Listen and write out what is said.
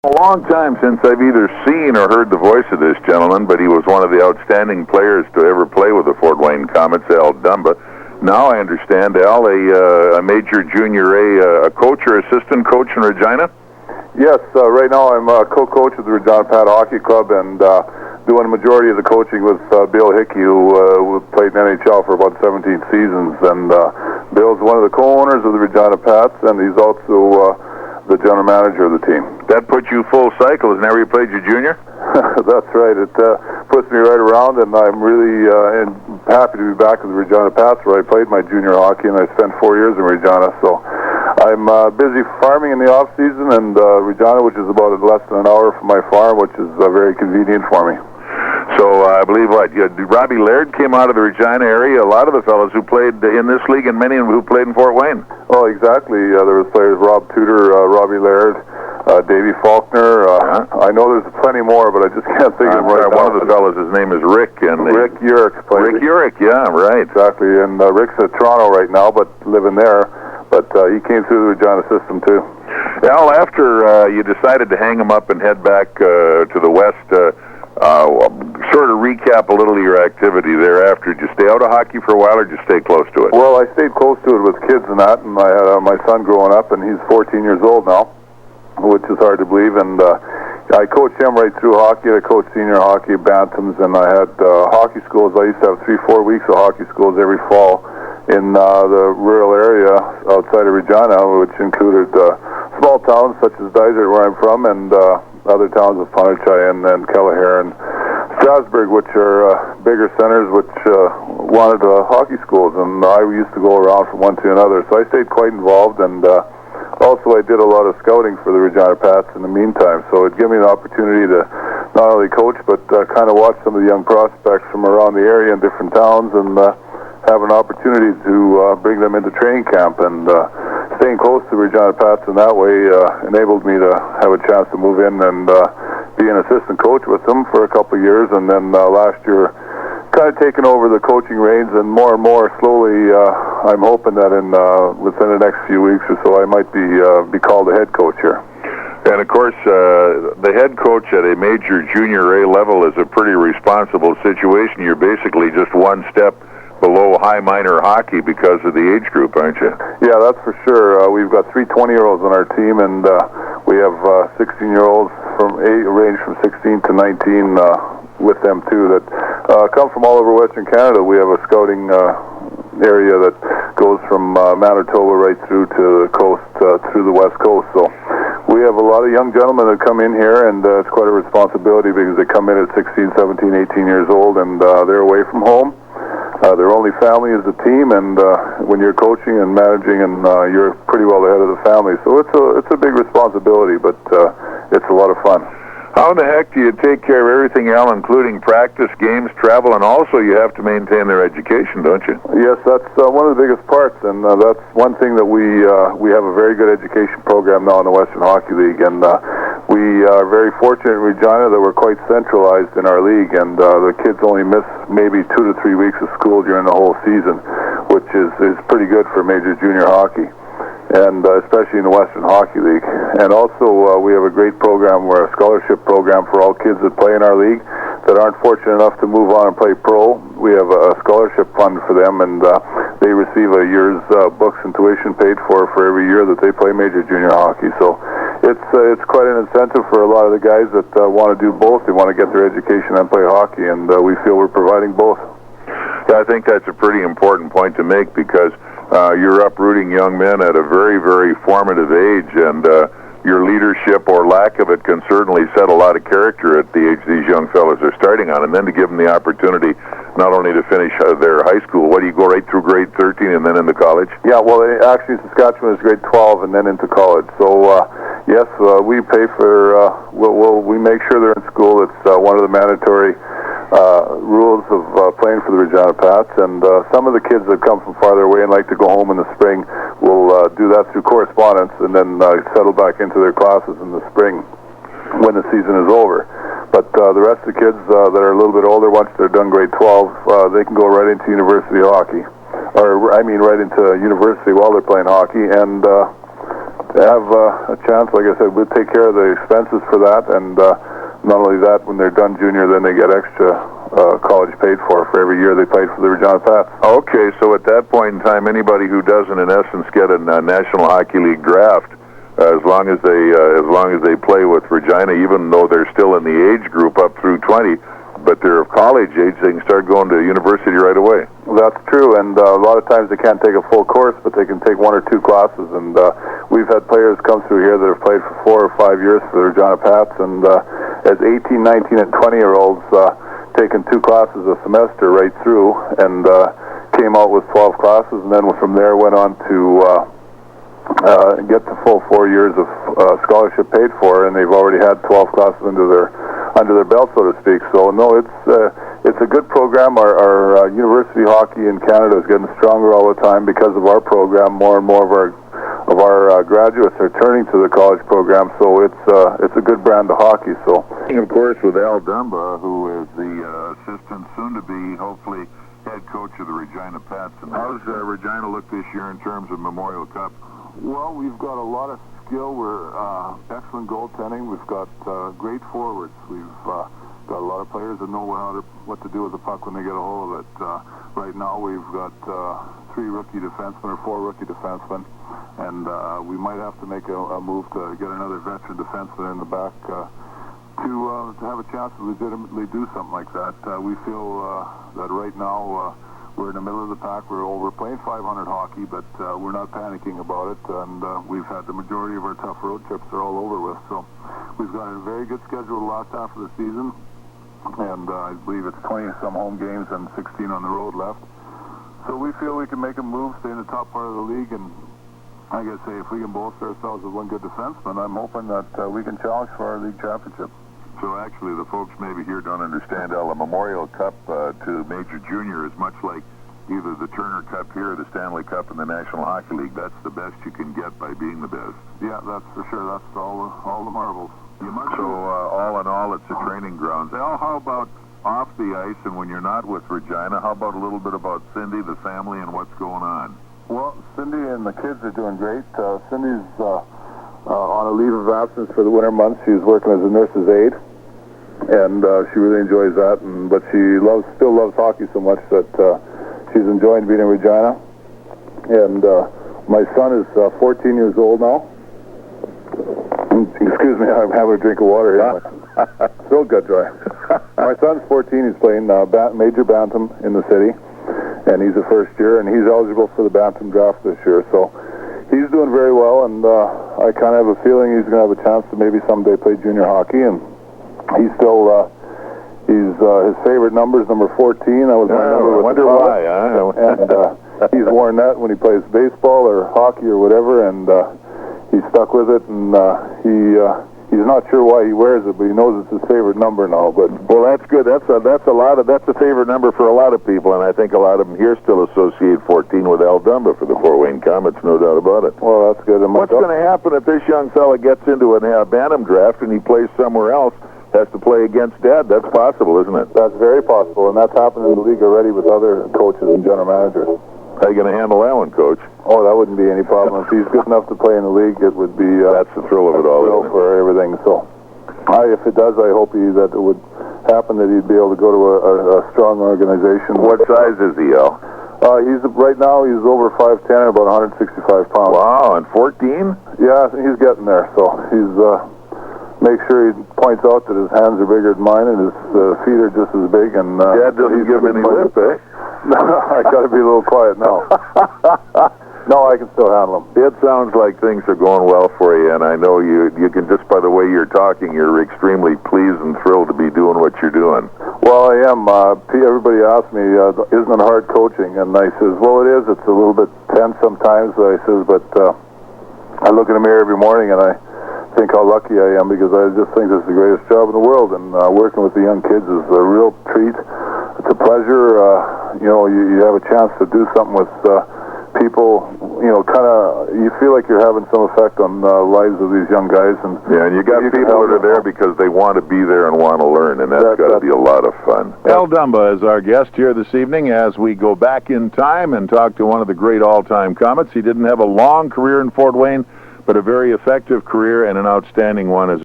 A long time since I've either seen or heard the voice of this gentleman, but he was one of the outstanding players to ever play with the Fort Wayne Komets, I.H.L. Dumba. Now I understand, Al, a major junior A coach or assistant coach in Regina? Yes, right now I'm a co-coach of the Regina Pat Hockey Club and doing a majority of the coaching with Bill Hickey, who played in I.H.L. for about 17 seasons. And Bill's one of the co-owners of the Regina Pats, and he's also the general manager of the team. That puts you full cycle. Isn't that where you played your junior? That's right. It puts me right around, and I'm really happy to be back at the Regina Pats, where I played my junior hockey, and I spent 4 years in Regina. So I'm busy farming in the off season, and Regina, which is about less than an hour from my farm, which is very convenient for me. So I believe Robbie Laird came out of the Regina area. A lot of the fellows who played in this league, and many of them who played in Fort Wayne. Oh, exactly. There was players Rob Tudor, Robbie Laird, Davey Faulkner. I know there's plenty more, but I just can't think of them right now. One of the fellows, his name is Rick. Rick Urick. Rick Urick, yeah, right. Exactly. And Rick's at Toronto right now, but living there. But he came through the Regina system too. Al, after you decided to hang him up and head back to the west, sort of recap a little of your activity thereafter. Did you stay out of hockey for a while, or did you stay close to it? Well, I stayed close to it with kids and that, and I had my son growing up, and he's 14 years old now, which is hard to believe, and I coached him right through hockey. I coached senior hockey, bantams, and I had hockey schools. I used to have 3-4 weeks of hockey schools every fall in the rural area outside of Regina, which included small towns such as Dysart, where I'm from, and other towns of Pondicherry and Kelleher and Strasbourg, which are bigger centers which wanted hockey schools, and I used to go around from one to another. So I stayed quite involved, and also I did a lot of scouting for the Regina Pats in the meantime. So it gave me an opportunity to not only coach, but kind of watch some of the young prospects from around the area in different towns, and have an opportunity to bring them into training camp. And staying close to Regina Pats in that way enabled me to have a chance to move in and be an assistant coach with them for a couple of years, and then last year kind of taking over the coaching reins, and more slowly I'm hoping that in within the next few weeks or so I might be called a head coach here. And of course, the head coach at a major junior A level is a pretty responsible situation. You're basically just one step below high minor hockey because of the age group, aren't you? Yeah, that's for sure. We've got 3 20-year-olds on our team, and we have 16-year-olds range from 16 to 19 with them too, that come from all over Western Canada. We have a scouting area that goes from Manitoba right through to the coast, through the west coast. So we have a lot of young gentlemen that come in here, and it's quite a responsibility because they come in at 16, 17, 18 years old, and they're away from home. Their only family is the team, and when you're coaching and managing, and you're pretty well the head of the family. So it's a big responsibility, but it's a lot of fun. How in the heck do you take care of everything, Al, including practice, games, travel, and also you have to maintain their education, don't you? Yes, that's one of the biggest parts, and that's one thing that we have a very good education program now in the Western Hockey League, and we are very fortunate in Regina that we're quite centralized in our league, and the kids only miss maybe 2 to 3 weeks of school during the whole season, which is pretty good for major junior hockey, and especially in the Western Hockey League. And also we have a great program, a scholarship program for all kids that play in our league that aren't fortunate enough to move on and play pro. We have a scholarship fund for them, and they receive a year's books and tuition paid for every year that they play major junior hockey. So it's quite an incentive for a lot of the guys that want to do both. They want to get their education and play hockey, and we feel we're providing both. Yeah, I think that's a pretty important point to make, because you're uprooting young men at a very, very formative age, and your leadership or lack of it can certainly set a lot of character at the age these young fellas are starting on, and then to give them the opportunity not only to finish their high school, what do you go right through grade 13 and then into college? Yeah, well, actually Saskatchewan is grade 12 and then into college. So yes, we pay for, we make sure they're in school. It's one of the mandatory rules of playing for the Regina Pats, and some of the kids that come from farther away and like to go home in the spring will do that through correspondence, and then settle back into their classes in the spring when the season is over. But the rest of the kids that are a little bit older, once they're done grade 12, they can go right into university hockey, or I mean right into university while they're playing hockey, and have a chance. Like I said, we'll take care of the expenses for that, and not only that, when they're done junior, then they get extra college paid for every year they played for the Regina Pats. Okay, so at that point in time, anybody who doesn't, in essence, get a National Hockey League draft, as long as they play with Regina, even though they're still in the age group up through 20, but they're of college age, they can start going to university right away. That's true, and a lot of times they can't take a full course, but they can take 1 or 2 classes, and we've had players come through here that have played for 4 or 5 years for the Regina Pats, and as 18, 19, and 20-year-olds taken 2 classes a semester right through, and came out with 12 classes, and then from there went on to get the full 4 years of scholarship paid for, and they've already had 12 classes under their belt, so to speak. So no, it's a good program. Our university hockey in Canada is getting stronger all the time because of our program. More and more of our graduates are turning to the college program, so it's a good brand of hockey. So, of course, with I.H.L. Dumba, who is the assistant, soon to be, hopefully, head coach of the Regina Pats. And how's Regina look this year in terms of Memorial Cup? Well, we've got a lot of skill. We're excellent goaltending. We've got great forwards. We've got a lot of players that know what to do with the puck when they get a hold of it. Right now, we've got 3 rookie defensemen or 4 rookie defensemen, and we might have to make a move to get another veteran defenseman in the back to have a chance to legitimately do something like that. We feel that right now we're in the middle of the pack. We're playing 500 hockey, but we're not panicking about it, and we've had the majority of our tough road trips are all over with. So we've got a very good schedule the last half of the season, and I believe it's 20-some home games and 16 on the road left. So we feel we can make a move, stay in the top part of the league, and like I say, if we can bolster ourselves with 1 good defenseman, I'm hoping that we can challenge for our league championship. So actually, the folks maybe here don't understand how a Memorial Cup to Major Junior is much like either the Turner Cup here or the Stanley Cup in the National Hockey League. That's the best you can get by being the best. Yeah, that's for sure. That's all the marbles. So all in all, it's a training grounds. Al, how about off the ice and when you're not with Regina? How about a little bit about Cindy, the family, and what's going on? Well, Cindy and the kids are doing great. Cindy's on a leave of absence for the winter months. She's working as a nurse's aide, and she really enjoys that. But she still loves hockey so much that she's enjoying being in Regina. And my son is 14 years old now. Excuse me, I'm having a drink of water here. My throat got dry. My son's 14. He's playing major bantam in the city, and he's a first year, and he's eligible for the bantam draft this year. So he's doing very well, and I kind of have a feeling he's going to have a chance to maybe someday play junior hockey. And he's still his favorite number is number 14. That was my number. I wonder why. And he's worn that when he plays baseball or hockey or whatever, and he's stuck with it. And he's not sure why he wears it, but he knows it's his favorite number now. But well, that's good. That's a favorite number for a lot of people, and I think a lot of them here still associate 14 with I.H.L. Dumba for the Fort Wayne Komets, no doubt about it. Well, that's good. And what's going to happen if this young fella gets into a bantam draft and he plays somewhere else? Has to play against Dad. That's possible, isn't it? That's very possible, and that's happened in the league already with other coaches and general managers. How are you going to handle that one, Coach? Oh, that wouldn't be any problem. If he's good enough to play in the league, it would be... that's the thrill of it all, thrill for everything. So, if it does, I hope that it would happen, that he'd be able to go to a strong organization. What size is he, Al? Right now, he's over 5'10", about 165 pounds. Wow, and 14? Yeah, he's getting there. So, he's... make sure he points out that his hands are bigger than mine and his feet are just as big. And Dad doesn't give him any lip, eh? No, I got to be a little quiet now. No, I can still handle him. It sounds like things are going well for you, and I know you can, just by the way you're talking, you're extremely pleased and thrilled to be doing what you're doing. Well, I am. Everybody asks me, isn't it hard coaching? And I says, well, it is. It's a little bit tense sometimes, I says, but I look in the mirror every morning and I think how lucky I am, because I just think this is the greatest job in the world, and working with the young kids is a real treat. It's a pleasure. You have a chance to do something with people. You feel like you're having some effect on the lives of these young guys. And yeah, and you got people that are there because they want to be there and want to learn, and that's got to be a lot of fun. I.H.L. Dumba is our guest here this evening as we go back in time and talk to one of the great all-time Komets. He didn't have a long career in Fort Wayne, but a very effective career and an outstanding one as